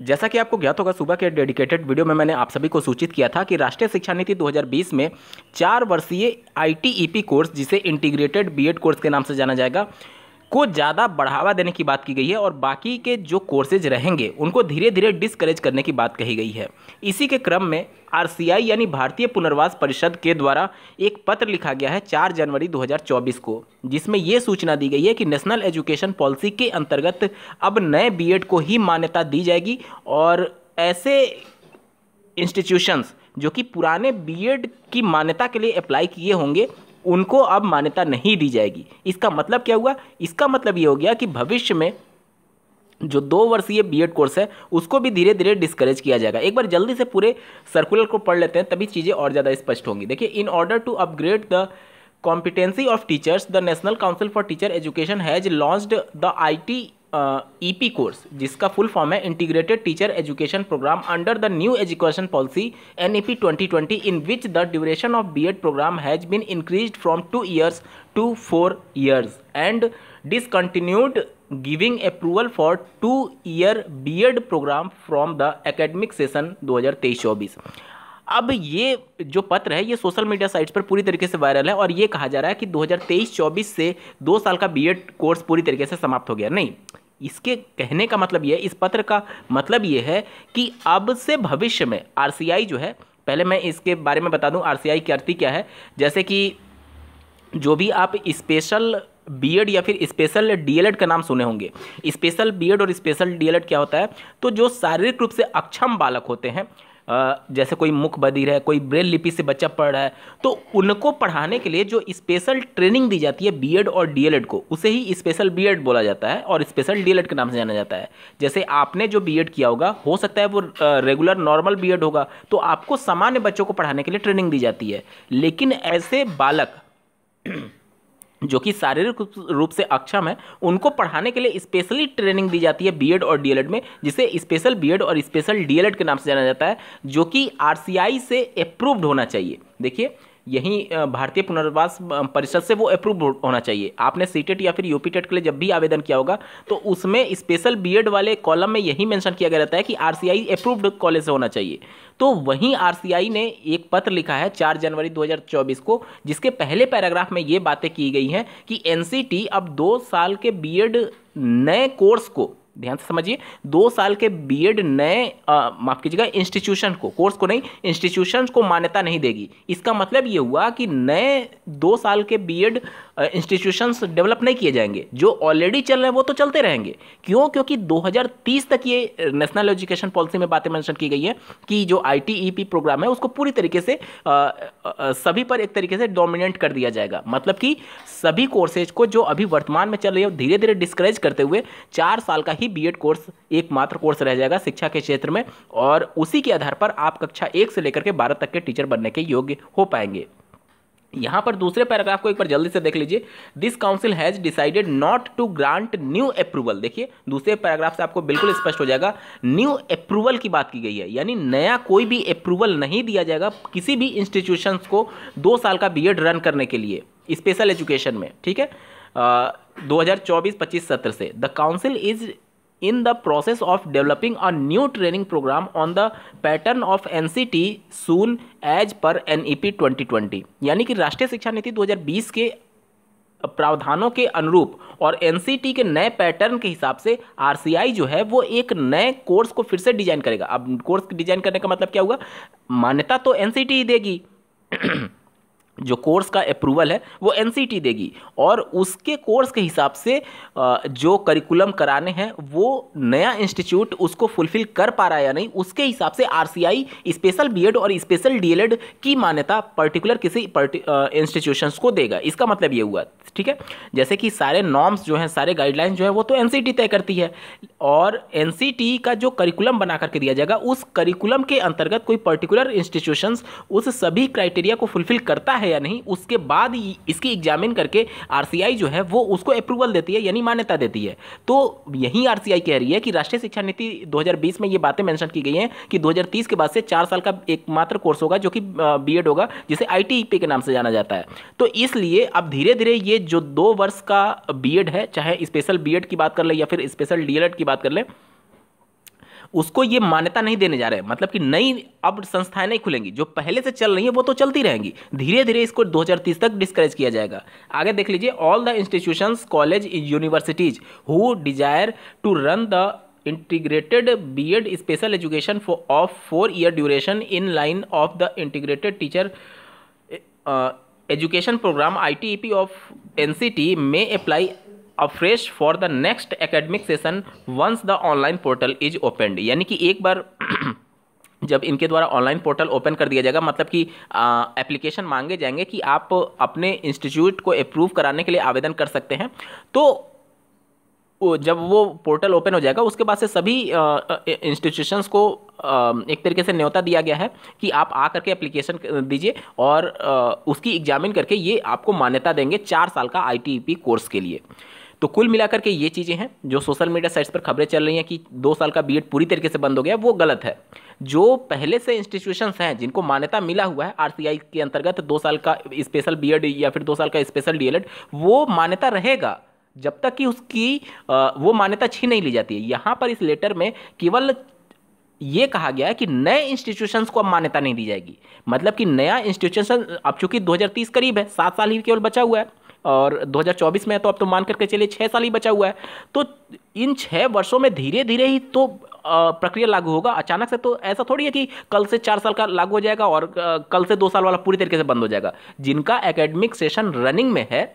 जैसा कि आपको ज्ञात होगा, सुबह के डेडिकेटेड वीडियो में मैंने आप सभी को सूचित किया था कि राष्ट्रीय शिक्षा नीति 2020 में 4 वर्षीय आईटीईपी कोर्स, जिसे इंटीग्रेटेड बीएड कोर्स के नाम से जाना जाएगा, को ज़्यादा बढ़ावा देने की बात की गई है और बाकी के जो कोर्सेज रहेंगे उनको धीरे धीरे डिस्करेज करने की बात कही गई है। इसी के क्रम में आरसीआई यानी भारतीय पुनर्वास परिषद के द्वारा एक पत्र लिखा गया है 4 जनवरी 2024 को, जिसमें ये सूचना दी गई है कि नेशनल एजुकेशन पॉलिसी के अंतर्गत अब नए बीएड को ही मान्यता दी जाएगी और ऐसे इंस्टीट्यूशंस जो कि पुराने बीएड की मान्यता के लिए अप्लाई किए होंगे उनको अब मान्यता नहीं दी जाएगी। इसका मतलब क्या हुआ? इसका मतलब ये हो गया कि भविष्य में जो 2 वर्षीय बीएड कोर्स है उसको भी धीरे धीरे डिस्करेज किया जाएगा। एक बार जल्दी से पूरे सर्कुलर को पढ़ लेते हैं, तभी चीज़ें और ज़्यादा स्पष्ट होंगी। देखिए, in order to upgrade the competency of teachers, the National Council for Teacher Education has launched the EP course, जिसका फुल फॉर्म है integrated teacher education programme under the new education policy NEP 2020, in which the duration of BEd programme has been increased from 2 years to 4 years and discontinued giving approval for 2-year BEd programme from the academic session 2023-24। अब ये जो पत्र है ये social media sites पर पूरी तरीके से वायरल है और ये कहा जा रहा है कि 2023-24 से 2 साल का बीएड कोर्स पूरी तरीके से समाप्त हो गया। नहीं, इसके कहने का मतलब ये है, इस पत्र का मतलब ये है कि अब से भविष्य में आरसीआई जो है, पहले मैं इसके बारे में बता दूं आरसीआई की अर्थ क्या है। जैसे कि जो भी आप स्पेशल बीएड या फिर स्पेशल डीएलएड का नाम सुने होंगे, स्पेशल बीएड और स्पेशल डीएलएड क्या होता है? तो जो शारीरिक रूप से अक्षम बालक होते हैं, जैसे कोई मुख बधिर है, कोई ब्रेल लिपि से बच्चा पढ़ रहा है, तो उनको पढ़ाने के लिए जो स्पेशल ट्रेनिंग दी जाती है बीएड और डीएलएड को, उसे ही स्पेशल बीएड बोला जाता है और स्पेशल डीएलएड के नाम से जाना जाता है। जैसे आपने जो बीएड किया होगा, हो सकता है वो रेगुलर नॉर्मल बीएड होगा, तो आपको सामान्य बच्चों को पढ़ाने के लिए ट्रेनिंग दी जाती है। लेकिन ऐसे बालक जो कि शारीरिक रूप से अक्षम है, उनको पढ़ाने के लिए स्पेशली ट्रेनिंग दी जाती है बीएड और डीएलएड में, जिसे स्पेशल बीएड और स्पेशल डीएलएड के नाम से जाना जाता है, जो कि आरसीआई से अप्रूव्ड होना चाहिए। देखिए, यही भारतीय पुनर्वास परिषद से वो अप्रूव होना चाहिए। आपने सीटेट या फिर यूपीटेट के लिए जब भी आवेदन किया होगा तो उसमें स्पेशल बीएड वाले कॉलम में यही मेंशन किया गया रहता है कि आरसीआई अप्रूव्ड कॉलेज से होना चाहिए। तो वहीं आरसीआई ने एक पत्र लिखा है 4 जनवरी 2024 को, जिसके पहले पैराग्राफ में ये बातें की गई हैं कि एनसीटी अब 2 साल के बीएड नए कोर्स को, ध्यान से समझिए, 2 साल के बीएड नए माफ कीजिएगा इंस्टीट्यूशन को, कोर्स को नहीं, इंस्टीट्यूशन को मान्यता नहीं देगी। इसका मतलब ये हुआ कि नए 2 साल के बीएड इंस्टीट्यूशंस डेवलप नहीं किए जाएंगे, जो ऑलरेडी चल रहे हैं वो तो चलते रहेंगे। क्यों? क्योंकि 2030 तक ये नेशनल एजुकेशन पॉलिसी में बातें मेंशन की गई है कि जो आईटीईपी प्रोग्राम है उसको पूरी तरीके से सभी पर एक तरीके से डोमिनेट कर दिया जाएगा। मतलब कि सभी कोर्सेज को जो अभी वर्तमान में चल रही है धीरे धीरे डिस्करेज करते हुए 4 साल का ही बीएड कोर्स एकमात्र कोर्स रह जाएगा शिक्षा के क्षेत्र में, और उसी के आधार पर आप कक्षा 1 से लेकर के 12 तक के टीचर बनने के योग्य हो पाएंगे। यहां पर दूसरे पैराग्राफ को एक बार जल्दी से देख लीजिए। This council has decided not to grant new approval. देखिए, दूसरे पैराग्राफ से आपको बिल्कुल स्पष्ट हो जाएगा, न्यू अप्रूवल की बात की गई है, यानी नया कोई भी अप्रूवल नहीं दिया जाएगा किसी भी इंस्टीट्यूशंस को 2 साल का बीएड रन करने के लिए स्पेशल एजुकेशन में। ठीक है, 2024-25 सत्र से the council is in the process of developing a new training program on the pattern of NCT soon as per NEP 2020। यानी कि राष्ट्रीय शिक्षा नीति 2020 के प्रावधानों के अनुरूप और एनसीटी के नए पैटर्न के हिसाब से आरसीआई जो है वो एक नए कोर्स को फिर से डिजाइन करेगा। अब कोर्स डिजाइन करने का मतलब क्या हुआ? मान्यता तो एनसीटी ही देगी जो कोर्स का अप्रूवल है वो एनसीटी देगी, और उसके कोर्स के हिसाब से जो करिकुलम कराने हैं वो नया इंस्टीट्यूट उसको फुलफिल कर पा रहा है या नहीं, उसके हिसाब से आरसीआई स्पेशल बीएड और स्पेशल डीएलएड की मान्यता पर्टिकुलर किसी इंस्टीट्यूशंस को देगा। इसका मतलब ये हुआ, ठीक है, जैसे कि सारे नॉर्म्स जो हैं, सारे गाइडलाइंस जो है वो तो एनसीटी तय करती है, और एनसीटी का जो करिकुलम बना करके दिया जाएगा उस करिकुलम के अंतर्गत कोई पर्टिकुलर इंस्टीट्यूशंस उस सभी क्राइटेरिया को फुलफिल करता है या नहीं, उसके बाद इसकी एग्जामिन करके आरसीआई जो है वो उसको अप्रूवल देती है, यानी मान्यता देती है। तो यही आरसीआई कह रही है कि राष्ट्रीय शिक्षा नीति 2020 में ये बातें मेंशन की गई हैं कि 2030 के बाद से 4 साल का एकमात्र कोर्स होगा जो कि बीएड होगा, जिसे आईटीईपी के नाम से जाना जाता है। तो इसलिए अब धीरे धीरे ये जो 2 वर्ष का बीएड है, चाहे स्पेशल बीएड की बात कर ले या फिर स्पेशल डीएलएड की बात कर ले, उसको ये मान्यता नहीं देने जा रहे हैं। मतलब कि नई अब संस्थाएं नहीं खुलेंगी, जो पहले से चल रही है वो तो चलती रहेंगी, धीरे धीरे इसको 2030 तक डिस्करेज किया जाएगा। आगे देख लीजिए, all the institutions, college, universities who desire to run the integrated B.Ed special education of 4-year duration in line of the integrated teacher education program ITEP of NCT may apply afresh for the next academic session once the online portal is opened। यानी कि एक बार जब इनके द्वारा online portal open कर दिया जाएगा, मतलब कि एप्लीकेशन मांगे जाएंगे कि आप अपने इंस्टीट्यूट को अप्रूव कराने के लिए आवेदन कर सकते हैं, तो जब वो पोर्टल ओपन हो जाएगा उसके बाद से सभी इंस्टीट्यूशंस को एक तरीके से न्योता दिया गया है कि आप आ करके एप्लीकेशन दीजिए और उसकी एग्जामिन करके ये आपको मान्यता देंगे 4 साल का आईटीईपी कोर्स के लिए। तो कुल मिलाकर के ये चीज़ें हैं जो सोशल मीडिया साइट्स पर खबरें चल रही हैं कि 2 साल का बीएड पूरी तरीके से बंद हो गया, वो गलत है। जो पहले से इंस्टीट्यूशंस हैं जिनको मान्यता मिला हुआ है आरसीआई के अंतर्गत 2 साल का स्पेशल बीएड या फिर 2 साल का स्पेशल डीएलएड, वो मान्यता रहेगा जब तक कि उसकी वो मान्यता छीन नहीं ली जाती है। यहाँ पर इस लेटर में केवल ये कहा गया है कि नए इंस्टीट्यूशंस को अब मान्यता नहीं दी जाएगी। मतलब कि नया इंस्टीट्यूशन अब चूंकि 2030 करीब है, 7 साल ही केवल बचा हुआ है और 2024 में है, तो अब तो मान करके चलिए 6 साल ही बचा हुआ है। तो इन 6 वर्षों में धीरे धीरे ही तो प्रक्रिया लागू होगा। अचानक से तो ऐसा थोड़ी है कि कल से 4 साल का लागू हो जाएगा और कल से 2 साल वाला पूरी तरीके से बंद हो जाएगा। जिनका एकेडमिक सेशन रनिंग में है,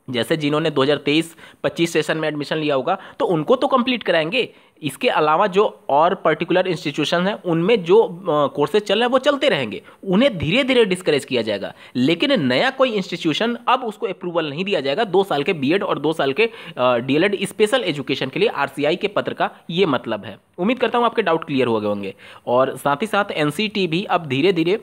जैसे जिन्होंने 2023-25 सेशन में एडमिशन लिया होगा, तो उनको तो कंप्लीट कराएंगे। इसके अलावा जो और पर्टिकुलर इंस्टीट्यूशन हैं उनमें जो कोर्सेज चल रहे हैं वो चलते रहेंगे, उन्हें धीरे धीरे डिस्करेज किया जाएगा। लेकिन नया कोई इंस्टीट्यूशन अब उसको अप्रूवल नहीं दिया जाएगा 2 साल के बीएड और 2 साल के डीएलएड स्पेशल एजुकेशन के लिए। आरसीआई के पत्र का ये मतलब है। उम्मीद करता हूँ आपके डाउट क्लियर हो गए होंगे। और साथ ही साथ एनसीटी भी अब धीरे धीरे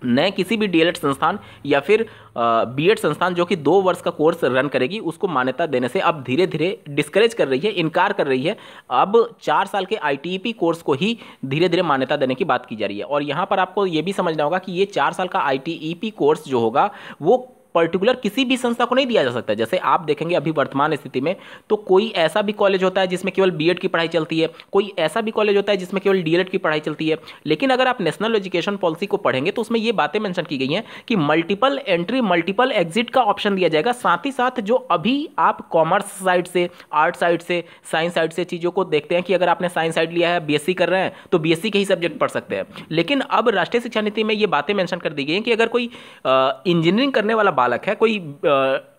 नए किसी भी डीएलएड संस्थान या फिर बीएड संस्थान जो कि 2 वर्ष का कोर्स रन करेगी उसको मान्यता देने से अब धीरे धीरे डिस्करेज कर रही है, इनकार कर रही है। अब 4 साल के आईटीईपी कोर्स को ही धीरे धीरे मान्यता देने की बात की जा रही है। और यहाँ पर आपको ये भी समझना होगा कि ये 4 साल का आईटीईपी कोर्स जो होगा वो पर्टिकुलर किसी भी संस्था को नहीं दिया जा सकता। जैसे आप देखेंगे अभी वर्तमान स्थिति में तो कोई ऐसा भी कॉलेज होता है जिसमें केवल बीएड की पढ़ाई चलती है, कोई ऐसा भी कॉलेज होता है जिसमें केवल डीएलएड की पढ़ाई चलती है। लेकिन अगर आप नेशनल एजुकेशन पॉलिसी को पढ़ेंगे तो उसमें ये बातें मेंशन की गई हैं कि मल्टीपल एंट्री मल्टीपल एग्जिट का ऑप्शन दिया जाएगा। साथ ही साथ जो अभी आप कॉमर्स साइड से, आर्ट साइड से, साइंस साइड से चीज़ों को देखते हैं कि अगर आपने साइंस साइड लिया है, बीएससी कर रहे हैं, तो बीएससी के ही सब्जेक्ट पढ़ सकते हैं। लेकिन अब राष्ट्रीय शिक्षा नीति में ये बातें मेंशन कर दी गई हैं कि अगर कोई इंजीनियरिंग करने वाला बालक है, कोई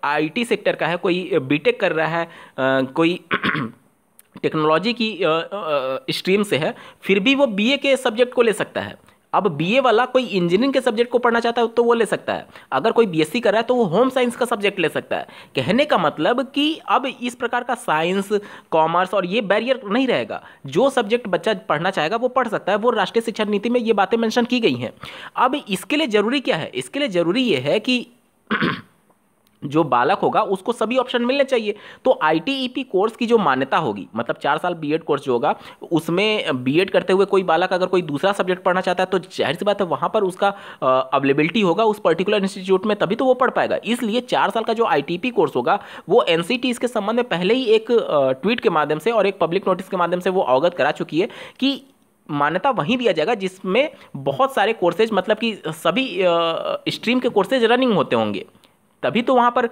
आईटी सेक्टर का है, कोई बीटेक कर रहा है, कोई टेक्नोलॉजी की स्ट्रीम से है, फिर भी वो बीए के सब्जेक्ट को ले सकता है। अब बीए वाला कोई इंजीनियरिंग के सब्जेक्ट को पढ़ना चाहता है तो वो ले सकता है। अगर कोई बीएससी कर रहा है तो वो होम साइंस का सब्जेक्ट ले सकता है। कहने का मतलब कि अब इस प्रकार का साइंस, कॉमर्स और ये बैरियर नहीं रहेगा। जो सब्जेक्ट बच्चा पढ़ना चाहेगा वो पढ़ सकता है। वो राष्ट्रीय शिक्षा नीति में ये बातें मेंशन की गई हैं। अब इसके लिए जरूरी क्या है? इसके लिए जरूरी ये है कि जो बालक होगा उसको सभी ऑप्शन मिलने चाहिए। तो आईटीईपी कोर्स की जो मान्यता होगी, मतलब 4 साल बीएड कोर्स जो होगा उसमें बीएड करते हुए कोई बालक अगर कोई दूसरा सब्जेक्ट पढ़ना चाहता है तो जाहिर सी बात है वहाँ पर उसका अवेलेबिलिटी होगा उस पर्टिकुलर इंस्टीट्यूट में, तभी तो वो पढ़ पाएगा। इसलिए 4 साल का जो आईटीईपी कोर्स होगा वो एनसीटी इसके संबंध में पहले ही एक ट्वीट के माध्यम से और एक पब्लिक नोटिस के माध्यम से वो अवगत करा चुकी है कि मान्यता वहीं दिया जाएगा जिसमें बहुत सारे कोर्सेज, मतलब कि सभी स्ट्रीम के कोर्सेज रनिंग होते होंगे। तभी तो वहाँ पर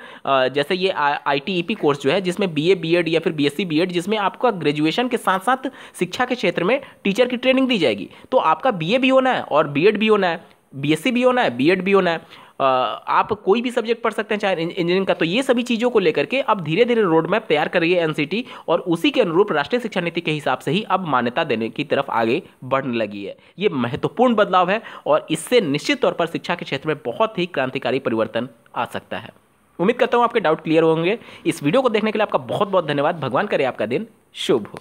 जैसे ये आईटीईपी कोर्स जो है जिसमें बीए बीएड या फिर बीएससी बीएड, जिसमें आपका ग्रेजुएशन के साथ साथ शिक्षा के क्षेत्र में टीचर की ट्रेनिंग दी जाएगी। तो आपका बीए भी होना है और बीएड भी होना है, बीएससी भी होना है, बीएड भी होना है। आप कोई भी सब्जेक्ट पढ़ सकते हैं चाहे इंजीनियरिंग का। तो ये सभी चीज़ों को लेकर के अब धीरे धीरे रोड मैप तैयार कर रही है एनसीटी और उसी के अनुरूप राष्ट्रीय शिक्षा नीति के हिसाब से ही अब मान्यता देने की तरफ आगे बढ़ने लगी है। ये महत्वपूर्ण बदलाव है और इससे निश्चित तौर पर शिक्षा के क्षेत्र में बहुत ही क्रांतिकारी परिवर्तन आ सकता है। उम्मीद करता हूँ आपके डाउट क्लियर होंगे। इस वीडियो को देखने के लिए आपका बहुत बहुत धन्यवाद। भगवान करे आपका दिन शुभ हो।